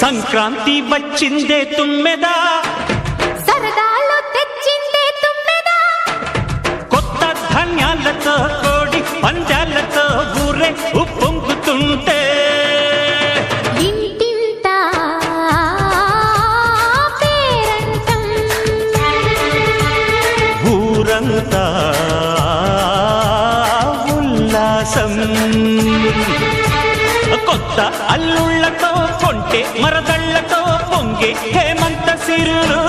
సంక్రాంతి వచ్చిందే తుమ్మెదా, సరదాలో తెచ్చిందే తుమ్మెదా, కొత్త ధాన్యాలతో కోడి పందాలతో ఊరే ఉప్పొంగుతుంటే ఇంటింత పేరంటం, ఊరంతా ఉల్లాసం. కొత్త అల్లుళ్ళతో కొంటే మరదళ్లతో పొంగే హేమంత సిరులు